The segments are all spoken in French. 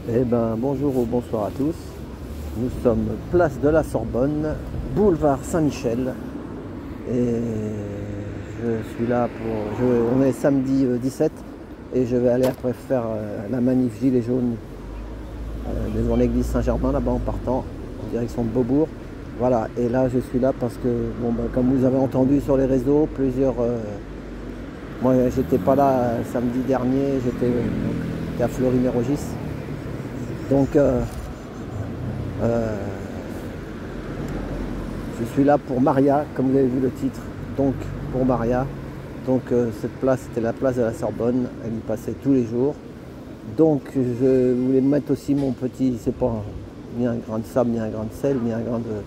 Eh ben, bonjour ou bonsoir à tous. Nous sommes place de la Sorbonne, boulevard Saint-Michel. Et je suis là on est samedi 17 et je vais aller après faire la manif Gilets jaunes devant l'église Saint-Germain là-bas en partant en direction de Beaubourg. Voilà, et là je suis là parce que, bon, ben, comme vous avez entendu sur les réseaux, moi j'étais pas là samedi dernier, j'étais à Fleury-Mérogis. Donc je suis là pour Maria, comme vous avez vu le titre, donc pour Maria. Donc cette place, c'était la place de la Sorbonne, elle y passait tous les jours. Donc je voulais mettre aussi mon petit, c'est pas ni un grain de sable, ni un grain de sel, ni un grain de...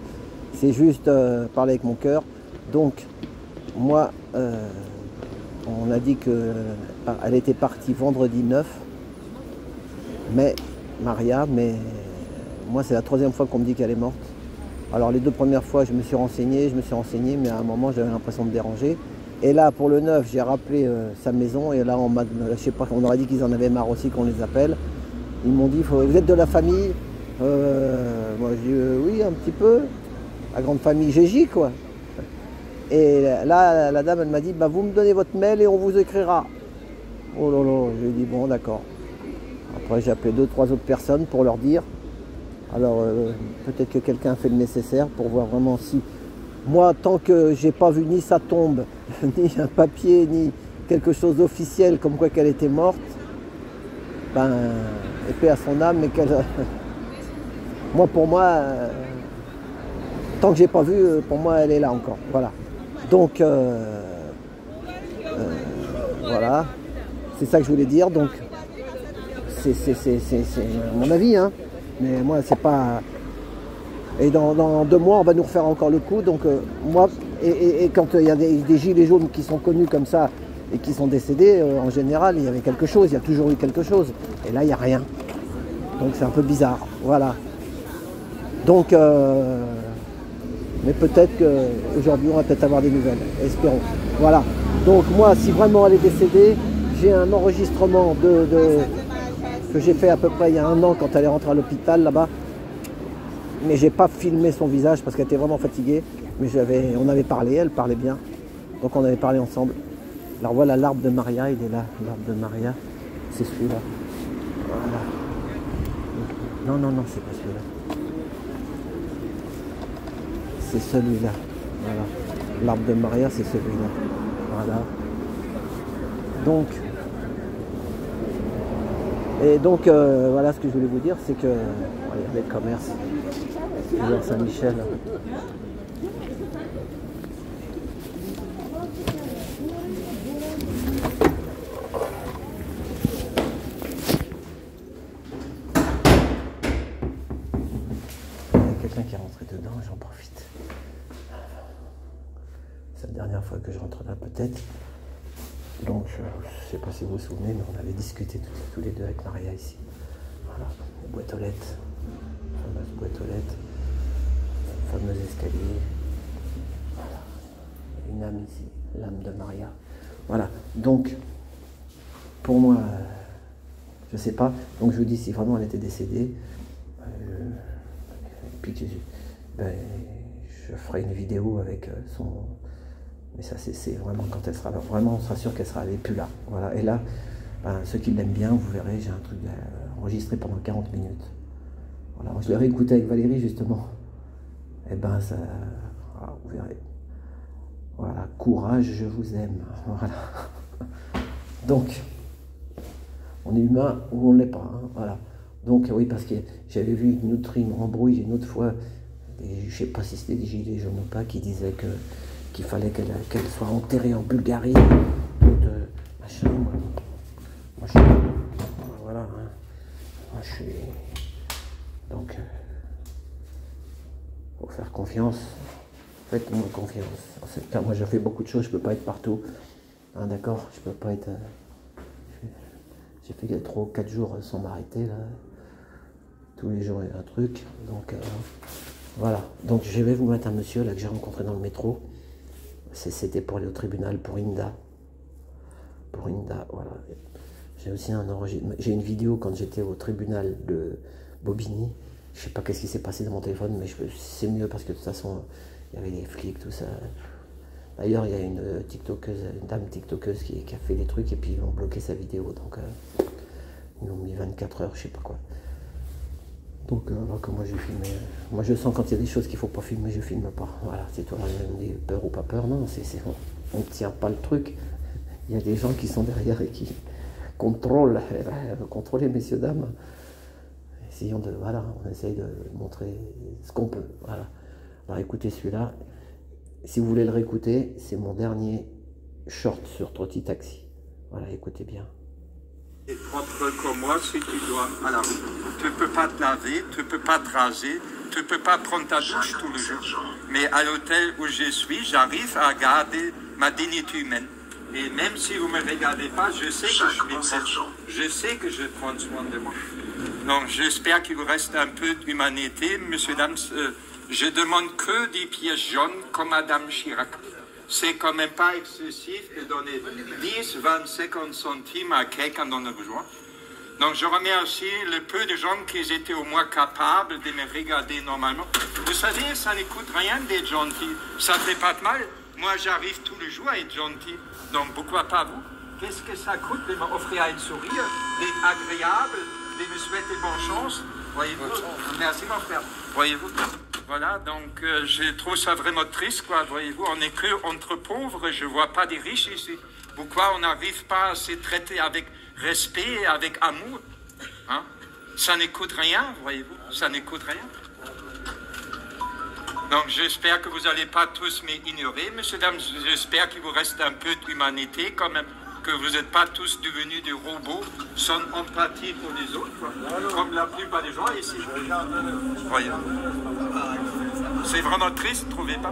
C'est juste parler avec mon cœur. Donc moi, on a dit qu'elle était partie vendredi 9, mais Maria, mais moi c'est la troisième fois qu'on me dit qu'elle est morte. Alors les deux premières fois je me suis renseigné, mais à un moment j'avais l'impression de déranger. Et là pour le 9 j'ai rappelé sa maison et là je sais pas, on aurait dit qu'ils en avaient marre aussi qu'on les appelle. Ils m'ont dit vous êtes de la famille moi j'ai dit oui un petit peu, la grande famille Gégis quoi. Et là la dame elle m'a dit bah, vous me donnez votre mail et on vous écrira. Oh là là, je lui ai dit bon d'accord. Après j'ai appelé 2-3 autres personnes pour leur dire. Alors peut-être que quelqu'un fait le nécessaire pour voir vraiment si... Moi, tant que j'ai pas vu ni sa tombe, ni un papier, ni quelque chose d'officiel comme quoi qu'elle était morte, ben, épée à son âme, mais qu'elle... moi, pour moi, tant que j'ai pas vu, pour moi, elle est là encore. Voilà. Donc, voilà. C'est ça que je voulais dire. Donc, c'est mon avis, hein. Mais moi, c'est pas... Et dans 2 mois, on va nous refaire encore le coup. Donc moi, et quand il y a des gilets jaunes qui sont connus comme ça et qui sont décédés, en général, il y avait quelque chose, il y a toujours eu quelque chose. Et là, il n'y a rien. Donc c'est un peu bizarre. Voilà. Donc, mais peut-être qu'aujourd'hui, on va peut-être avoir des nouvelles. Espérons. Voilà. Donc moi, si vraiment elle est décédée, j'ai un enregistrement que j'ai fait à peu près il y a 1 an quand elle est rentrée à l'hôpital là-bas. Mais j'ai pas filmé son visage parce qu'elle était vraiment fatiguée. Mais on avait parlé, elle parlait bien. Donc on avait parlé ensemble. Alors voilà l'arbre de Maria, il est là. L'arbre de Maria, c'est celui-là. Voilà. Non, c'est pas celui-là. C'est celui-là. Voilà. L'arbre de Maria, c'est celui-là. Voilà. Donc, voilà ce que je voulais vous dire, c'est que regardez le commerce. Boulevard Saint-Michel. Il y a quelqu'un qui est rentré dedans, j'en profite. C'est la dernière fois que je rentre là peut-être. Donc je ne sais pas si vous vous souvenez, mais on avait discuté tous les deux avec Maria ici. Voilà, les boîtes aux lettres, fameuse boîte aux lettres. Fameux escalier. Voilà. Une âme ici, l'âme de Maria. Voilà. Donc, pour moi, je sais pas. Donc je vous dis si vraiment elle était décédée. Puis je ferai une vidéo avec son. Mais ça c'est vraiment quand elle sera là. Vraiment, on sera sûr qu'elle sera plus là. Voilà. Et là, ceux qui l'aiment bien, vous verrez, j'ai un truc enregistré pendant 40 minutes. Voilà. Je l'ai réécouté avec Valérie justement. Et ben ça, vous verrez. Voilà, courage, je vous aime. Voilà. Donc, on est humain ou on ne l'est pas. Hein, voilà. Donc oui, parce que j'avais vu une autre embrouille une autre fois, je ne sais pas si c'était des gilets jaunes ou pas, qui disaient qu'il fallait qu'elle soit enterrée en Bulgarie. Machin, moi je suis... Voilà. Hein. Moi je suis... Donc... faut faire confiance, faites-moi confiance. En ce cas, moi je fais beaucoup de choses, je peux pas être partout. Hein, d'accord, je peux pas être... J'ai fait 3 ou 4 jours sans m'arrêter là. Tous les jours il y a un truc. Donc voilà. Donc je vais vous mettre un monsieur là que j'ai rencontré dans le métro. C'était pour aller au tribunal pour Inda. Pour Inda, voilà. J'ai aussi un enregistrement. J'ai une vidéo quand j'étais au tribunal de Bobigny. Je sais pas qu'est-ce qui s'est passé dans mon téléphone, mais c'est mieux parce que de toute façon, il y avait les flics, tout ça. D'ailleurs, il y a une TikTokeuse, une dame TikTokeuse qui a fait des trucs et puis ils ont bloqué sa vidéo. Donc, ils l'ont mis 24 heures, je sais pas quoi. Donc, que moi j'ai filmé. Moi, je sens quand il y a des choses qu'il faut pas filmer, je filme pas. Voilà, c'est toi, on dit peur ou pas peur. Non, on ne tient pas le truc. Il y a des gens qui sont derrière et qui contrôlent, contrôler, messieurs, dames. Essayons de, voilà, on essaye de montrer ce qu'on peut. Voilà. Alors écoutez celui-là. Si vous voulez le réécouter, c'est mon dernier short sur Trotti Taxi. Voilà, écoutez bien. Et propre comme moi, si tu dois. Alors, tu ne peux pas te laver, tu ne peux pas te raser, tu ne peux pas prendre ta douche tous les jours. Mais à l'hôtel où je suis, j'arrive à garder ma dignité humaine. Et même si vous ne me regardez pas, je sais que je suis médecin. Je sais que je prends soin de moi. Donc, j'espère qu'il vous reste un peu d'humanité. Messieurs, dames, je demande que des pièces jaunes comme Madame Chirac. C'est quand même pas excessif de donner 10, 20, 50 centimes à quelqu'un dont on a besoin. Donc, je remercie le peu de gens qui étaient au moins capables de me regarder normalement. Vous savez, ça ne coûte rien d'être gentil. Ça ne fait pas de mal. Moi, j'arrive tous les jours à être gentil. Donc, pourquoi pas vous? Qu'est-ce que ça coûte de m'offrir un sourire, d'être agréable, de me souhaiter bonne chance? Voyez-vous? Merci, mon frère. Voyez-vous? Voilà, donc je trouve ça vraiment triste, quoi. Voyez-vous, on n'est que entre pauvres, je ne vois pas des riches ici. Pourquoi on n'arrive pas à se traiter avec respect, avec amour, hein? Ça ne coûte rien, voyez-vous, ça ne coûte rien. Donc j'espère que vous n'allez pas tous m'ignorer, messieurs, dames, j'espère qu'il vous reste un peu d'humanité quand même, que vous n'êtes pas tous devenus des robots sans empathie pour les autres, quoi. Comme la plupart des gens ici. Voyez. C'est vraiment triste, trouvez pas?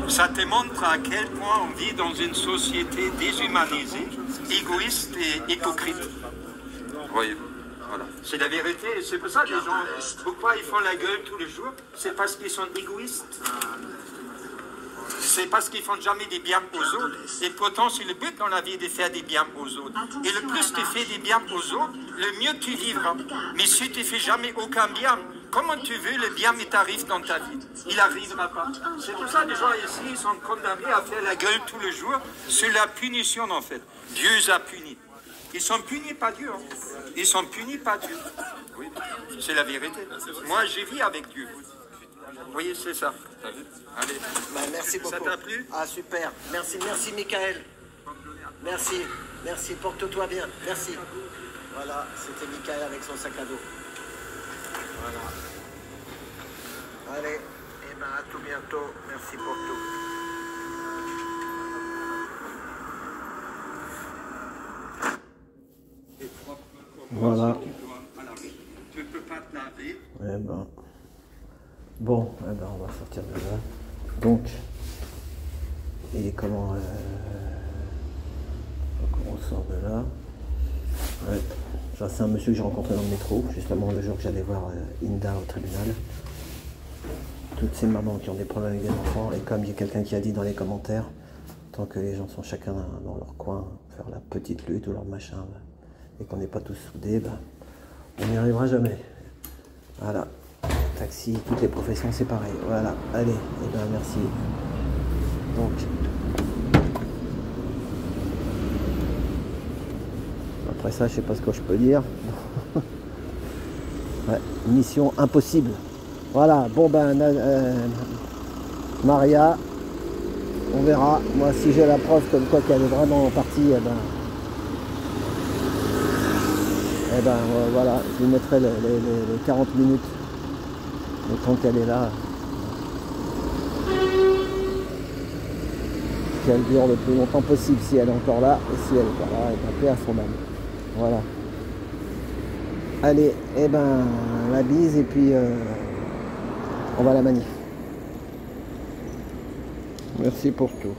Ça te montre à quel point on vit dans une société déshumanisée, égoïste et hypocrite. Voyez-vous. Voilà. C'est la vérité. C'est pour ça que les gens, pourquoi ils font la gueule tous les jours? C'est parce qu'ils sont égoïstes. C'est parce qu'ils font jamais des biens aux autres. Et pourtant, c'est le but dans la vie de faire des biens aux autres. Et le plus tu fais des biens aux autres, le mieux tu vivras. Mais si tu fais jamais aucun bien, comment tu veux le bien t'arrive dans ta vie? Il n'arrivera pas. C'est pour ça que les gens ici ils sont condamnés à faire la gueule tous les jours. C'est la punition en fait. Dieu les a punis. Ils sont punis par Dieu. Hein. Ils sont punis par Dieu. Oui, c'est la vérité. Moi, je vis avec Dieu. Vous voyez, c'est ça. Allez. Bah, merci beaucoup. Ça t'a plu? Ah, super. Merci, merci, Michael. Merci, merci. Porte-toi bien. Merci. Voilà, c'était Michael avec son sac à dos. Voilà. Allez, et ben à tout bientôt. Merci pour tout. Voilà. Tu ne peux pas te laver. Eh ben. Bon, eh ben on va sortir de là. Donc, il est comment on sort de là. Ouais. Ça, c'est un monsieur que j'ai rencontré dans le métro, justement le jour que j'allais voir Inda au tribunal. Toutes ces mamans qui ont des problèmes avec des enfants, et comme il y a quelqu'un qui a dit dans les commentaires, tant que les gens sont chacun dans leur coin, faire la petite lutte ou leur machin, et qu'on n'est pas tous soudés, ben, on n'y arrivera jamais. Voilà. Taxi, toutes les professions, c'est pareil. Voilà. Allez, et ben merci. Donc, après ça, je sais pas ce que je peux dire. Ouais, mission impossible. Voilà. Bon ben, Maria, on verra. Moi, si j'ai la preuve comme quoi qu'elle est vraiment partie, eh ben, voilà, je lui mettrai les 40 minutes. Le temps qu'elle est là, qu'elle dure le plus longtemps possible si elle est encore là, et si elle n'est pas là, elle va paix à son âme. Voilà. Allez, et ben la bise et puis on va à la manif. Merci pour tout.